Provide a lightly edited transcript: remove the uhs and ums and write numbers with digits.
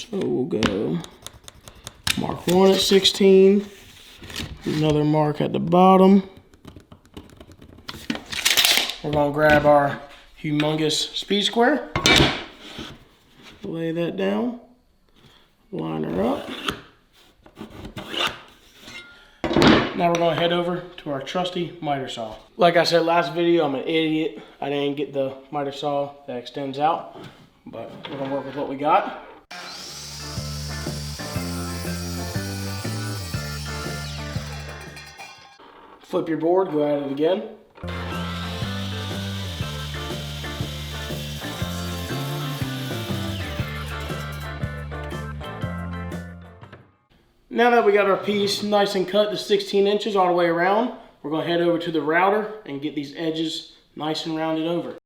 So we'll go mark 1 at 16, another mark at the bottom. We're going to grab our humongous speed square, lay that down, line her up. Now we're going to head over to our trusty miter saw. Like I said last video, I'm an idiot. I didn't get the miter saw that extends out, but we're going to work with what we got. Flip your board, go at it again. Now that we got our piece nice and cut to 16 inches all the way around, we're going to head over to the router and get these edges nice and rounded over.